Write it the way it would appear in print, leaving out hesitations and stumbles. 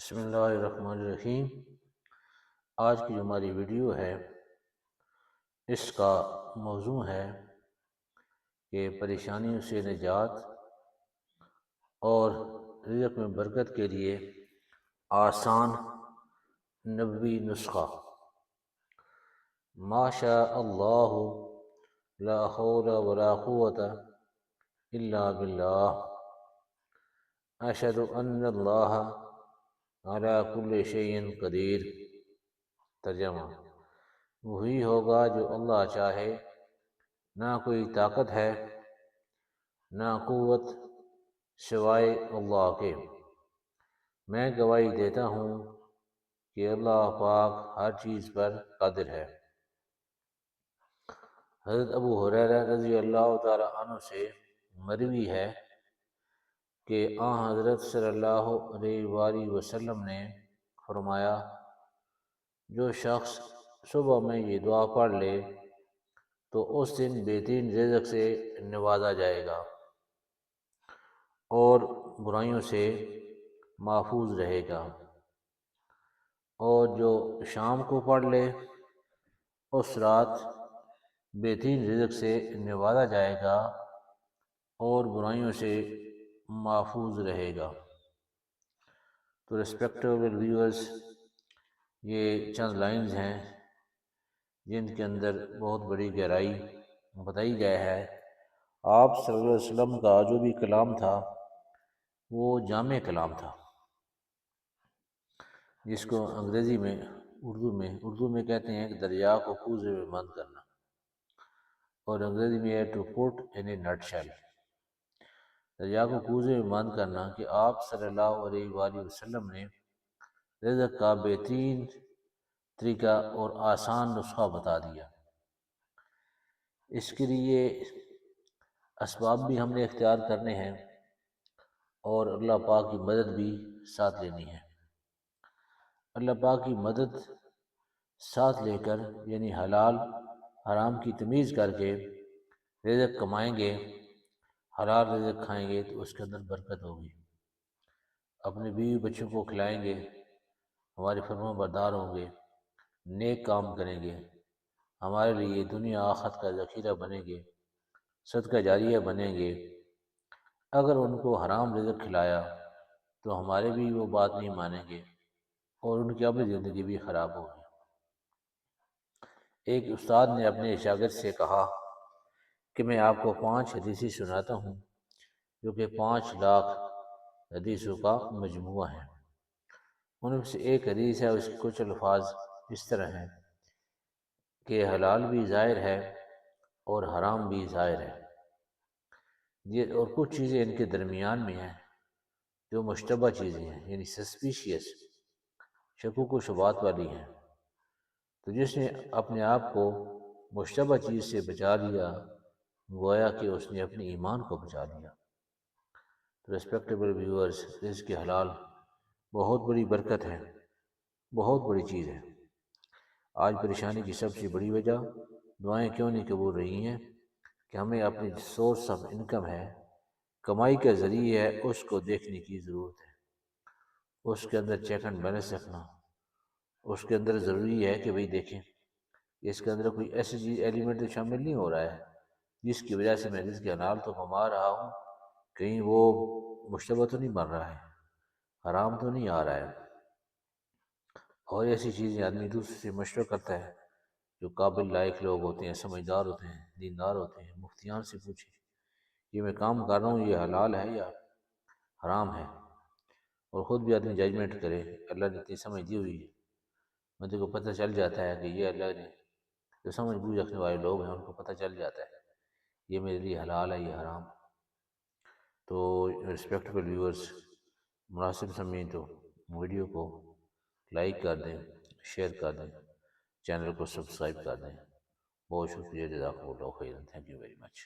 بسم اللہ الرحمن الرحیم۔ آج کی جو ہماری ویڈیو ہے اس کا موضوع ہے کہ پریشانیوں سے نجات اور رزق میں برکت کے لیے آسان نبوی نسخہ۔ ما شاء اللہ لا حول ولا قوت الا باللہ اشہد ان اللہ علی کل شیء قدیر۔ ترجمہ: وہی ہوگا جو اللہ چاہے، نہ کوئی طاقت ہے نہ قوت سوائے اللہ کے۔ میں گواہی دیتا ہوں کہ اللہ پاک ہر چیز پر قادر ہے۔ حضرت ابو ہریرہ رضی اللہ تعالی عنہ سے مروی ہے کہ حضرت صلی اللہ علیہ وآلہ وسلم نے فرمایا، جو شخص صبح میں یہ دعا پڑھ لے تو اس دن بہترین رزق سے نوازا جائے گا اور برائیوں سے محفوظ رہے گا، اور جو شام کو پڑھ لے اس رات بہترین رزق سے نوازا جائے گا اور برائیوں سے محفوظ رہے گا۔ تو ریسپیکٹیبل ویورز، یہ چند لائنز ہیں جن کے اندر بہت بڑی گہرائی بتائی گیا ہے۔ آپ صلی اللہ علیہ وسلم کا جو بھی کلام تھا وہ جامع کلام تھا، جس کو انگریزی میں اردو میں کہتے ہیں کہ دریا کو کوزے میں بند کرنا، اور انگریزی میں ہے to put in a nut shell. دریا کو کوزے میں بند کرنا کہ آپ صلی اللہ علیہ وآلہ وسلم نے رزق کا بہترین طریقہ اور آسان نسخہ بتا دیا۔ اس کے لیے اسباب بھی ہم نے اختیار کرنے ہیں اور اللہ پاک کی مدد بھی ساتھ لینی ہے۔ اللہ پاک کی مدد ساتھ لے کر، یعنی حلال حرام کی تمیز کر کے رزق کمائیں گے، حلال رزق کھائیں گے تو اس کے اندر برکت ہوگی۔ اپنے بیوی بچوں کو کھلائیں گے، ہمارے فرما بردار ہوں گے، نیک کام کریں گے، ہمارے لیے دنیا آخرت کا ذخیرہ بنیں گے، صدقہ جاریہ بنیں گے۔ اگر ان کو حرام رزق کھلایا تو ہمارے بھی وہ بات نہیں مانیں گے اور ان کی اپنی زندگی بھی خراب ہوگی۔ ایک استاد نے اپنے شاگرد سے کہا کہ میں آپ کو 5 حدیثیں سناتا ہوں جو کہ 5 لاکھ حدیثوں کا مجموعہ ہے۔ ان میں سے ایک حدیث ہے، اس کے کچھ الفاظ اس طرح ہیں کہ حلال بھی ظاہر ہے اور حرام بھی ظاہر ہے، یہ اور کچھ چیزیں ان کے درمیان میں ہیں جو مشتبہ چیزیں ہیں، یعنی سسپیشیس، شکوک و شبہات والی ہیں۔ تو جس نے اپنے آپ کو مشتبہ چیز سے بچا لیا، گویا کہ اس نے اپنے ایمان کو بچا لیا۔ تو ریسپیکٹیبل ویورز، رزق حلال بہت بڑی برکت ہے، بہت بڑی چیز ہے۔ آج پریشانی کی سب سے بڑی وجہ دعائیں کیوں نہیں قبول رہی ہیں کہ ہمیں اپنی سورس آف انکم ہے، کمائی کا ذریعہ ہے، اس کو دیکھنے کی ضرورت ہے۔ اس کے اندر چیک اینڈ بیلنس رکھنا، اس کے اندر ضروری ہے کہ بھئی دیکھیں اس کے اندر کوئی ایسی چیز ایلیمنٹ شامل نہیں ہو رہا ہے جس کی وجہ سے میں رزق حلال تو کما رہا ہوں، کہیں وہ مشتبہ تو نہیں بن رہا ہے، حرام تو نہیں آ رہا ہے۔ اور ایسی چیزیں آدمی دوسرے سے مشورہ کرتا ہے، جو قابل لائق لوگ ہوتے ہیں، سمجھدار ہوتے ہیں، دیندار ہوتے ہیں، مفتیان سے پوچھے یہ میں کام کر رہا ہوں یہ حلال ہے یا حرام ہے، اور خود بھی آدمی ججمنٹ کرے۔ اللہ نے اتنی سمجھ دی ہوئی ہے، بندے کو پتہ چل جاتا ہے کہ یہ اللہ نے جو سمجھ بوجھ رکھنے والے لوگ ہیں ان کو پتہ چل جاتا ہے یہ میرے لیے حلال ہے، یہ حرام۔ تو ریسپیکٹیبل ویورز، مناسب سمجھیں تو ویڈیو کو لائک کر دیں، شیئر کر دیں، چینل کو سبسکرائب کر دیں۔ بہت شکریہ، جزاکم اللہ خیرا، تھینک یو ویری مچ۔